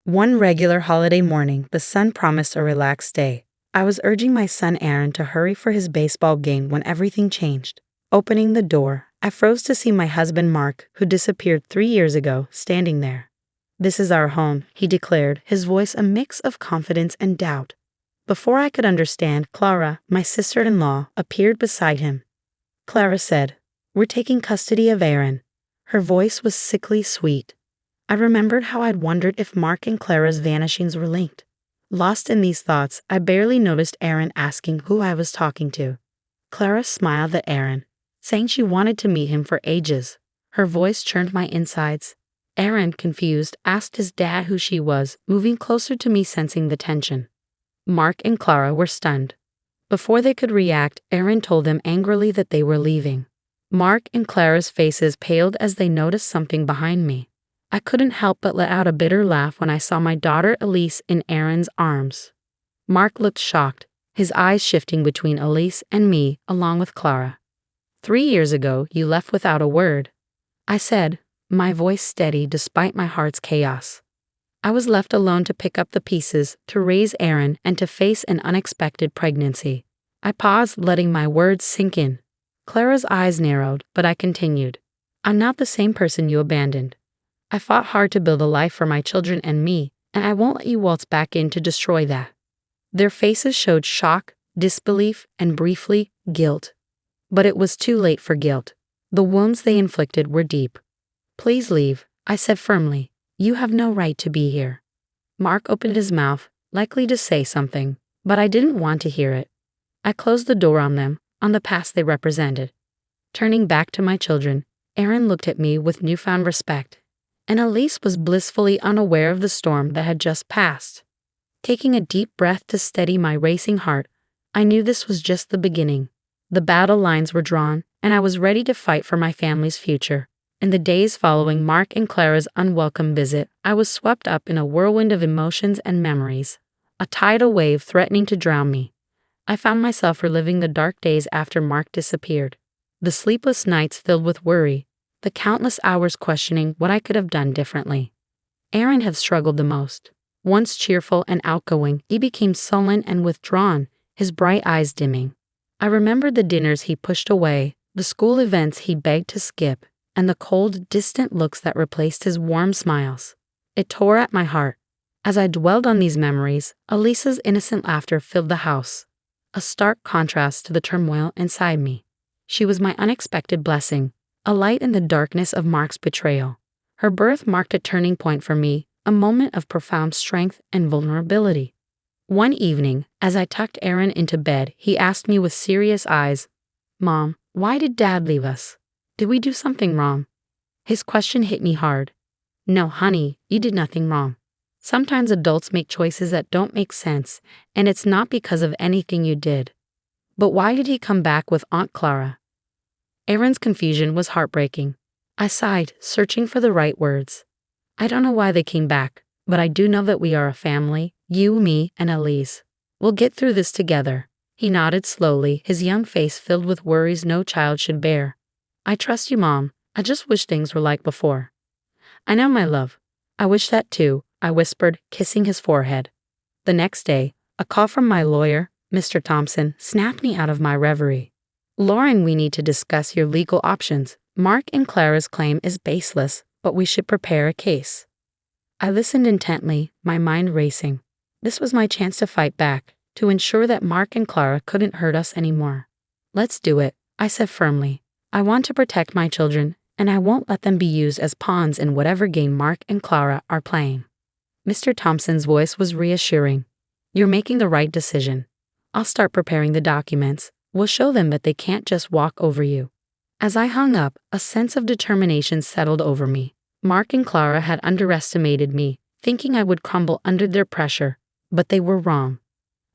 One regular holiday morning, the sun promised a relaxed day. I was urging my son Aaron to hurry for his baseball game when everything changed. Opening the door, I froze to see my husband Mark, who disappeared 3 years ago, standing there. "This is our home," he declared, his voice a mix of confidence and doubt. Before I could understand, Clara, my sister-in-law, appeared beside him. Clara said, "We're taking custody of Aaron." Her voice was sickly sweet. I remembered how I'd wondered if Mark and Clara's vanishings were linked. Lost in these thoughts, I barely noticed Aaron asking who I was talking to. Clara smiled at Aaron, saying she wanted to meet him for ages. Her voice churned my insides. Aaron, confused, asked his dad who she was, moving closer to me, sensing the tension. Mark and Clara were stunned. Before they could react, Aaron told them angrily that they were leaving. Mark and Clara's faces paled as they noticed something behind me. I couldn't help but let out a bitter laugh when I saw my daughter Elise in Aaron's arms. Mark looked shocked, his eyes shifting between Elise and me, along with Clara. 3 years ago, you left without a word," I said, my voice steady despite my heart's chaos. I was left alone to pick up the pieces, to raise Aaron, and to face an unexpected pregnancy. I paused, letting my words sink in. Clara's eyes narrowed, but I continued. "I'm not the same person you abandoned. I fought hard to build a life for my children and me, and I won't let you waltz back in to destroy that." Their faces showed shock, disbelief, and briefly, guilt. But it was too late for guilt. The wounds they inflicted were deep. "Please leave," I said firmly. "You have no right to be here." Mark opened his mouth, likely to say something, but I didn't want to hear it. I closed the door on them, on the past they represented. Turning back to my children, Aaron looked at me with newfound respect, and Elise was blissfully unaware of the storm that had just passed. Taking a deep breath to steady my racing heart, I knew this was just the beginning. The battle lines were drawn, and I was ready to fight for my family's future. In the days following Mark and Clara's unwelcome visit, I was swept up in a whirlwind of emotions and memories, a tidal wave threatening to drown me. I found myself reliving the dark days after Mark disappeared, the sleepless nights filled with worry, the countless hours questioning what I could have done differently. Aaron had struggled the most. Once cheerful and outgoing, he became sullen and withdrawn, his bright eyes dimming. I remembered the dinners he pushed away, the school events he begged to skip, and the cold, distant looks that replaced his warm smiles. It tore at my heart. As I dwelled on these memories, Elisa's innocent laughter filled the house, a stark contrast to the turmoil inside me. She was my unexpected blessing, a light in the darkness of Mark's betrayal. Her birth marked a turning point for me, a moment of profound strength and vulnerability. One evening, as I tucked Aaron into bed, he asked me with serious eyes, "Mom, why did Dad leave us? Did we do something wrong?" His question hit me hard. "No, honey, you did nothing wrong. Sometimes adults make choices that don't make sense, and it's not because of anything you did." But why did he come back with Aunt Clara? Aaron's confusion was heartbreaking. I sighed, searching for the right words. "I don't know why they came back, but I do know that we are a family, you, me, and Elise. We'll get through this together." He nodded slowly, his young face filled with worries no child should bear. "I trust you, Mom. I just wish things were like before." "I know, my love. I wish that too," I whispered, kissing his forehead. The next day, a call from my lawyer, Mr. Thompson, snapped me out of my reverie. "Lauren, we need to discuss your legal options. Mark and Clara's claim is baseless, but we should prepare a case." I listened intently, my mind racing. This was my chance to fight back, to ensure that Mark and Clara couldn't hurt us anymore. "Let's do it," I said firmly. "I want to protect my children, and I won't let them be used as pawns in whatever game Mark and Clara are playing." Mr. Thompson's voice was reassuring. "You're making the right decision. I'll start preparing the documents. We'll show them that they can't just walk over you." As I hung up, a sense of determination settled over me. Mark and Clara had underestimated me, thinking I would crumble under their pressure, but they were wrong.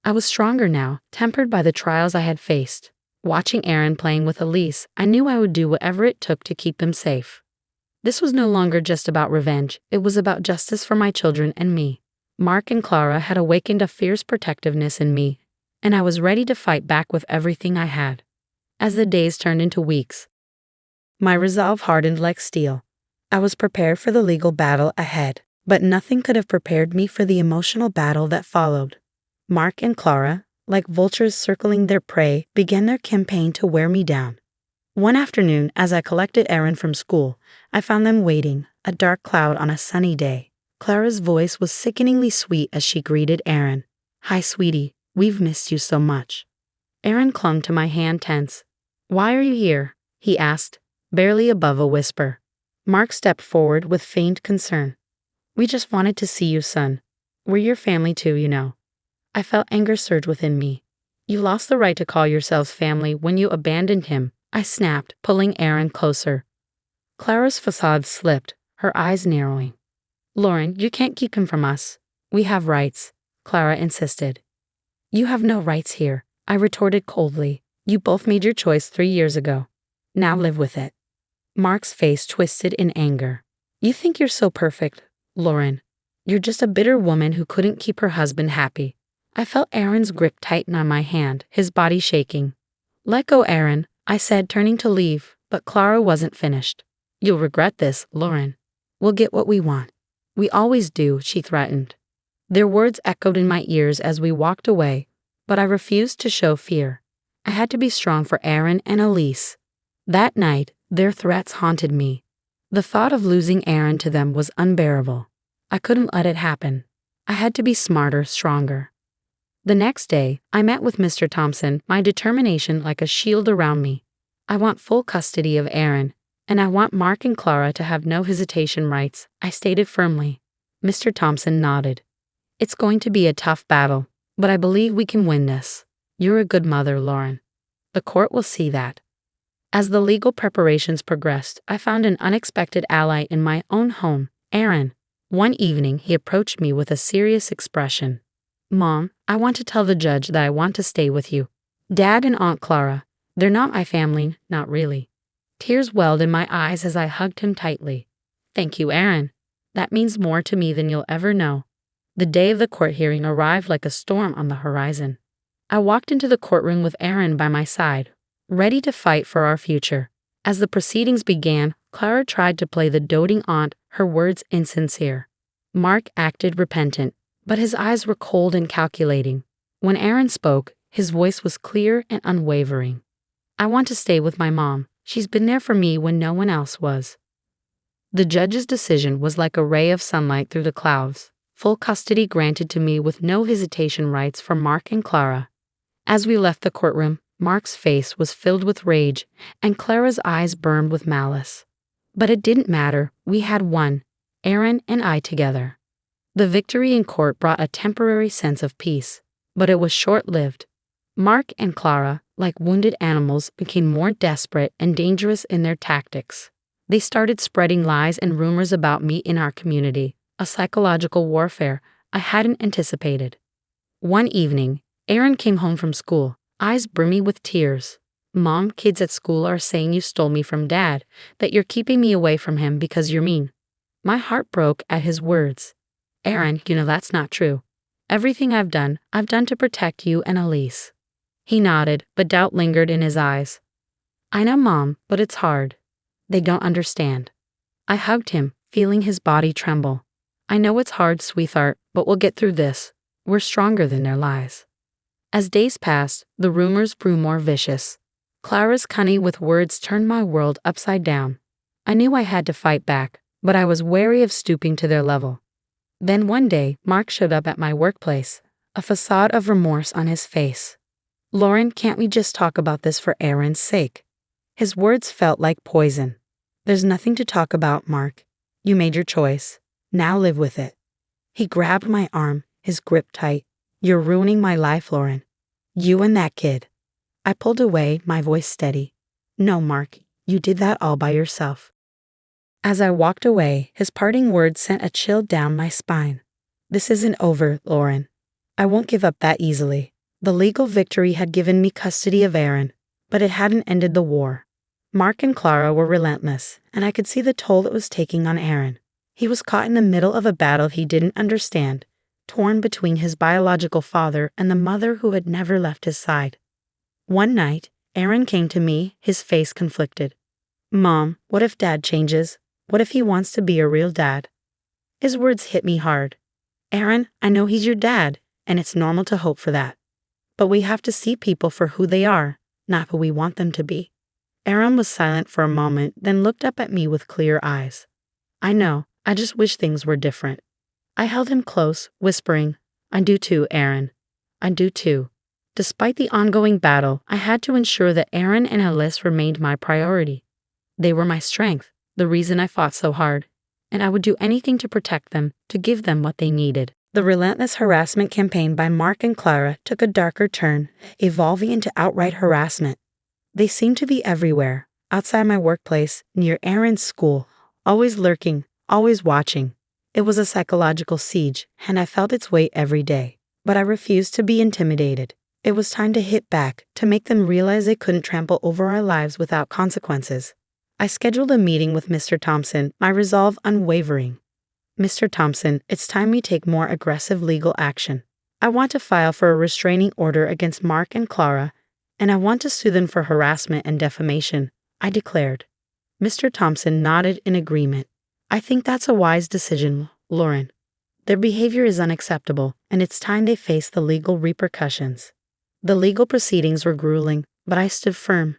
I was stronger now, tempered by the trials I had faced. Watching Aaron playing with Elise, I knew I would do whatever it took to keep them safe. This was no longer just about revenge, it was about justice for my children and me. Mark and Clara had awakened a fierce protectiveness in me, and I was ready to fight back with everything I had. As the days turned into weeks, my resolve hardened like steel. I was prepared for the legal battle ahead. But nothing could have prepared me for the emotional battle that followed. Mark and Clara, like vultures circling their prey, began their campaign to wear me down. One afternoon, as I collected Aaron from school, I found them waiting, a dark cloud on a sunny day. Clara's voice was sickeningly sweet as she greeted Aaron. "Hi, sweetie. We've missed you so much." Aaron clung to my hand tense. "Why are you here?" he asked, barely above a whisper. Mark stepped forward with feigned concern. "We just wanted to see you, son. We're your family too, you know." I felt anger surge within me. "You lost the right to call yourselves family when you abandoned him," I snapped, pulling Aaron closer. Clara's facade slipped, her eyes narrowing. "Lauren, you can't keep him from us. We have rights," Clara insisted. "You have no rights here," I retorted coldly. "You both made your choice 3 years ago. Now live with it." Mark's face twisted in anger. "You think you're so perfect, Lauren. You're just a bitter woman who couldn't keep her husband happy." I felt Aaron's grip tighten on my hand, his body shaking. "Let go, Aaron," I said, turning to leave, but Clara wasn't finished. "You'll regret this, Lauren. We'll get what we want. We always do," she threatened. Their words echoed in my ears as we walked away, but I refused to show fear. I had to be strong for Aaron and Elise. That night, their threats haunted me. The thought of losing Aaron to them was unbearable. I couldn't let it happen. I had to be smarter, stronger. The next day, I met with Mr. Thompson, my determination like a shield around me. "I want full custody of Aaron, and I want Mark and Clara to have no hesitation rights," I stated firmly. Mr. Thompson nodded. "It's going to be a tough battle, but I believe we can win this. You're a good mother, Lauren. The court will see that." As the legal preparations progressed, I found an unexpected ally in my own home, Aaron. One evening, he approached me with a serious expression. "Mom, I want to tell the judge that I want to stay with you. Dad and Aunt Clara, they're not my family, not really." Tears welled in my eyes as I hugged him tightly. "Thank you, Aaron. That means more to me than you'll ever know." The day of the court hearing arrived like a storm on the horizon. I walked into the courtroom with Aaron by my side, ready to fight for our future. As the proceedings began, Clara tried to play the doting aunt, her words insincere. Mark acted repentant, but his eyes were cold and calculating. When Aaron spoke, his voice was clear and unwavering. "I want to stay with my mom. She's been there for me when no one else was." The judge's decision was like a ray of sunlight through the clouds. Full custody granted to me with no hesitation rights for Mark and Clara. As we left the courtroom, Mark's face was filled with rage, and Clara's eyes burned with malice. But it didn't matter. We had won, Aaron and I together. The victory in court brought a temporary sense of peace, but it was short-lived. Mark and Clara, like wounded animals, became more desperate and dangerous in their tactics. They started spreading lies and rumors about me in our community, a psychological warfare I hadn't anticipated. One evening, Aaron came home from school, eyes brimming with tears. "Mom, kids at school are saying you stole me from Dad, that you're keeping me away from him because you're mean." My heart broke at his words. "Aaron, you know that's not true. Everything I've done to protect you and Elise." He nodded, but doubt lingered in his eyes. "I know, Mom, but it's hard. They don't understand." I hugged him, feeling his body tremble. "I know it's hard, sweetheart, but we'll get through this. We're stronger than their lies." As days passed, the rumors grew more vicious. Clara's cunning with words turned my world upside down. I knew I had to fight back, but I was wary of stooping to their level. Then one day, Mark showed up at my workplace, a facade of remorse on his face. "Lauren, can't we just talk about this for Aaron's sake?" His words felt like poison. "There's nothing to talk about, Mark. You made your choice. Now live with it." He grabbed my arm, his grip tight. "You're ruining my life, Lauren. You and that kid." I pulled away, my voice steady. "No, Mark, you did that all by yourself." As I walked away, his parting words sent a chill down my spine. "This isn't over, Lauren. I won't give up that easily." The legal victory had given me custody of Aaron, but it hadn't ended the war. Mark and Clara were relentless, and I could see the toll it was taking on Aaron. He was caught in the middle of a battle he didn't understand, torn between his biological father and the mother who had never left his side. One night, Aaron came to me, his face conflicted. "Mom, what if Dad changes? What if he wants to be a real dad?" His words hit me hard. Aaron, I know he's your dad, and it's normal to hope for that. But we have to see people for who they are, not who we want them to be. Aaron was silent for a moment, then looked up at me with clear eyes. I know, I just wish things were different. I held him close, whispering, I do too, Aaron. I do too. Despite the ongoing battle, I had to ensure that Aaron and Alice remained my priority. They were my strength, the reason I fought so hard, and I would do anything to protect them, to give them what they needed. The relentless harassment campaign by Mark and Clara took a darker turn, evolving into outright harassment. They seemed to be everywhere, outside my workplace, near Aaron's school, always lurking, always watching. It was a psychological siege, and I felt its weight every day. But I refused to be intimidated. It was time to hit back, to make them realize they couldn't trample over our lives without consequences. I scheduled a meeting with Mr. Thompson, my resolve unwavering. Mr. Thompson, it's time we take more aggressive legal action. I want to file for a restraining order against Mark and Clara, and I want to sue them for harassment and defamation, I declared. Mr. Thompson nodded in agreement. I think that's a wise decision, Lauren. Their behavior is unacceptable, and it's time they face the legal repercussions. The legal proceedings were grueling, but I stood firm.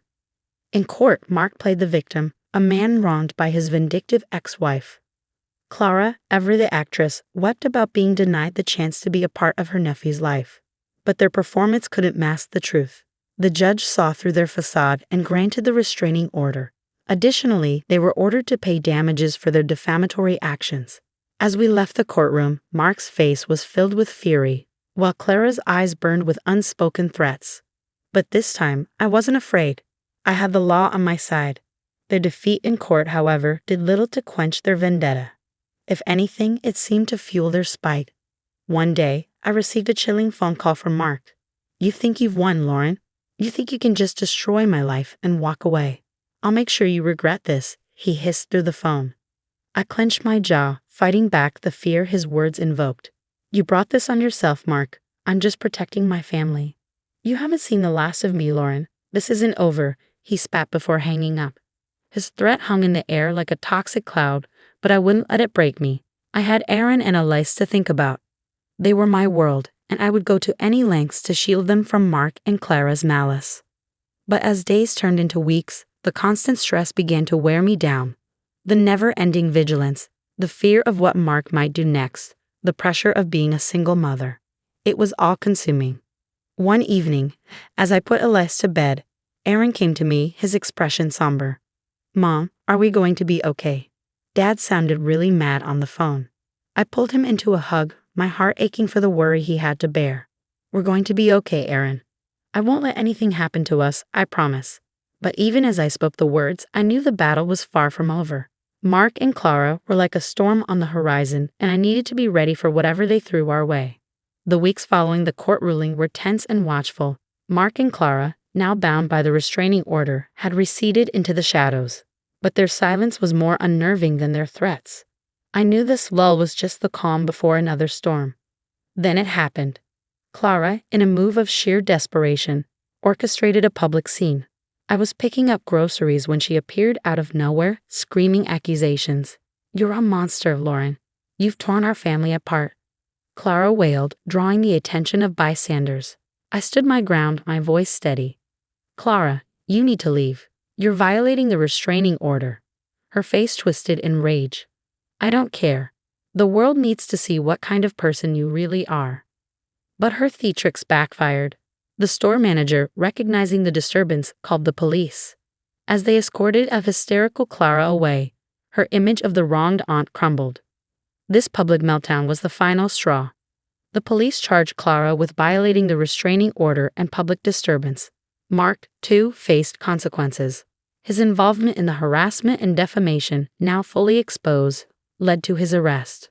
In court, Mark played the victim, a man wronged by his vindictive ex-wife. Clara, ever the actress, wept about being denied the chance to be a part of her nephew's life. But their performance couldn't mask the truth. The judge saw through their facade and granted the restraining order. Additionally, they were ordered to pay damages for their defamatory actions. As we left the courtroom, Mark's face was filled with fury, while Clara's eyes burned with unspoken threats. But this time, I wasn't afraid. I had the law on my side. Their defeat in court, however, did little to quench their vendetta. If anything, it seemed to fuel their spite. One day, I received a chilling phone call from Mark. You think you've won, Lauren? You think you can just destroy my life and walk away? I'll make sure you regret this, he hissed through the phone. I clenched my jaw, fighting back the fear his words invoked. You brought this on yourself, Mark. I'm just protecting my family. You haven't seen the last of me, Lauren. This isn't over, he spat before hanging up. His threat hung in the air like a toxic cloud, but I wouldn't let it break me. I had Aaron and Alice to think about. They were my world, and I would go to any lengths to shield them from Mark and Clara's malice. But as days turned into weeks, the constant stress began to wear me down. The never-ending vigilance, the fear of what Mark might do next, the pressure of being a single mother. It was all-consuming. One evening, as I put Alice to bed, Aaron came to me, his expression somber. Mom, are we going to be okay? Dad sounded really mad on the phone. I pulled him into a hug, my heart aching for the worry he had to bear. We're going to be okay, Aaron. I won't let anything happen to us, I promise. But even as I spoke the words, I knew the battle was far from over. Mark and Clara were like a storm on the horizon, and I needed to be ready for whatever they threw our way. The weeks following the court ruling were tense and watchful. Mark and Clara, now bound by the restraining order, had receded into the shadows. But their silence was more unnerving than their threats. I knew this lull was just the calm before another storm. Then it happened. Clara, in a move of sheer desperation, orchestrated a public scene. I was picking up groceries when she appeared out of nowhere, screaming accusations. You're a monster, Lauren. You've torn our family apart. Clara wailed, drawing the attention of bystanders. I stood my ground, my voice steady. Clara, you need to leave. You're violating the restraining order. Her face twisted in rage. I don't care. The world needs to see what kind of person you really are. But her theatrics backfired. The store manager, recognizing the disturbance, called the police. As they escorted a hysterical Clara away, her image of the wronged aunt crumbled. This public meltdown was the final straw. The police charged Clara with violating the restraining order and public disturbance. Mark, too, faced consequences. His involvement in the harassment and defamation, now fully exposed, led to his arrest.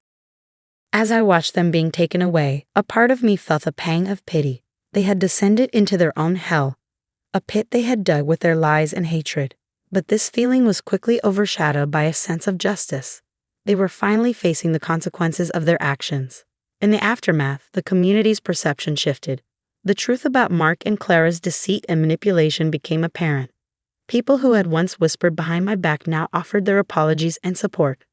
As I watched them being taken away, a part of me felt a pang of pity. They had descended into their own hell, a pit they had dug with their lies and hatred. But this feeling was quickly overshadowed by a sense of justice. They were finally facing the consequences of their actions. In the aftermath, the community's perception shifted. The truth about Mark and Clara's deceit and manipulation became apparent. People who had once whispered behind my back now offered their apologies and support.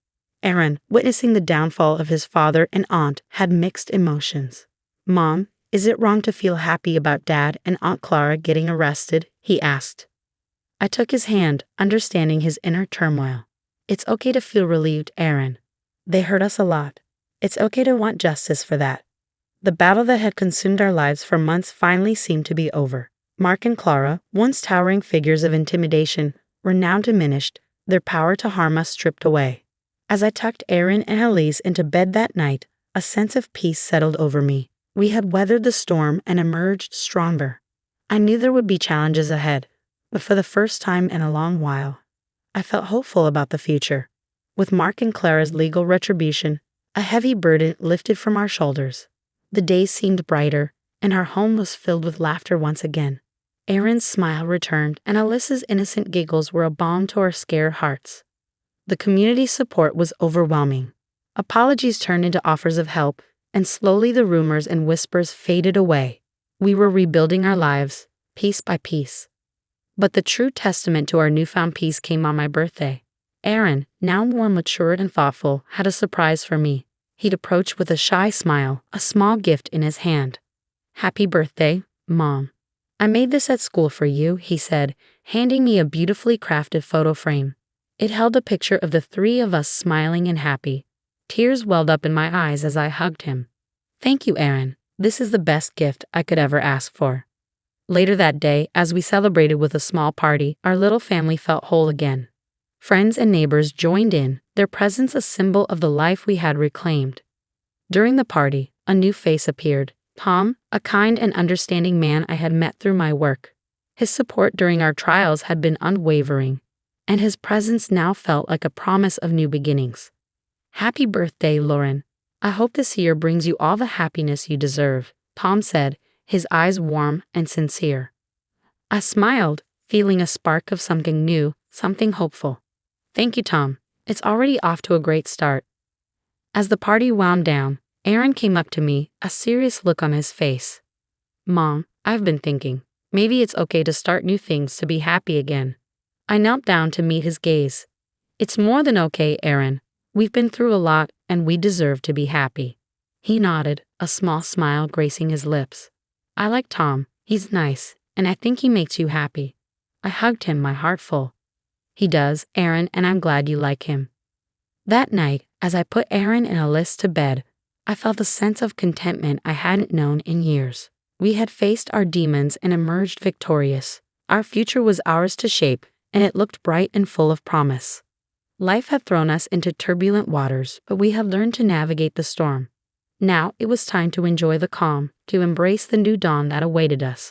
Aaron, witnessing the downfall of his father and aunt, had mixed emotions. Mom, is it wrong to feel happy about Dad and Aunt Clara getting arrested? He asked. I took his hand, understanding his inner turmoil. It's okay to feel relieved, Aaron. They hurt us a lot. It's okay to want justice for that. The battle that had consumed our lives for months finally seemed to be over. Mark and Clara, once towering figures of intimidation, were now diminished, their power to harm us stripped away. As I tucked Aaron and Elise into bed that night, a sense of peace settled over me. We had weathered the storm and emerged stronger. I knew there would be challenges ahead, but for the first time in a long while, I felt hopeful about the future. With Mark and Clara's legal retribution, a heavy burden lifted from our shoulders. The days seemed brighter, and our home was filled with laughter once again. Aaron's smile returned, and Alyssa's innocent giggles were a balm to our scared hearts. The community support was overwhelming. Apologies turned into offers of help, and slowly the rumors and whispers faded away. We were rebuilding our lives, piece by piece. But the true testament to our newfound peace came on my birthday. Aaron, now more matured and thoughtful, had a surprise for me. He'd approach with a shy smile, a small gift in his hand. "Happy birthday, Mom. I made this at school for you," he said, handing me a beautifully crafted photo frame. It held a picture of the three of us smiling and happy. Tears welled up in my eyes as I hugged him. "Thank you, Aaron. This is the best gift I could ever ask for." Later that day, as we celebrated with a small party, our little family felt whole again. Friends and neighbors joined in, their presence a symbol of the life we had reclaimed. During the party, a new face appeared. Tom, a kind and understanding man I had met through my work. His support during our trials had been unwavering, and his presence now felt like a promise of new beginnings. "Happy birthday, Lauren. I hope this year brings you all the happiness you deserve," Tom said, his eyes warm and sincere. I smiled, feeling a spark of something new, something hopeful. "Thank you, Tom. It's already off to a great start." As the party wound down, Aaron came up to me, a serious look on his face. "Mom, I've been thinking, maybe it's okay to start new things to be happy again." I knelt down to meet his gaze. "It's more than okay, Aaron. We've been through a lot, and we deserve to be happy." He nodded, a small smile gracing his lips. "I like Tom. He's nice, and I think he makes you happy." I hugged him, my heart full. "He does, Aaron, and I'm glad you like him." That night, as I put Aaron and Alyssa to bed, I felt a sense of contentment I hadn't known in years. We had faced our demons and emerged victorious. Our future was ours to shape, and it looked bright and full of promise. Life had thrown us into turbulent waters, but we had learned to navigate the storm. Now it was time to enjoy the calm, to embrace the new dawn that awaited us.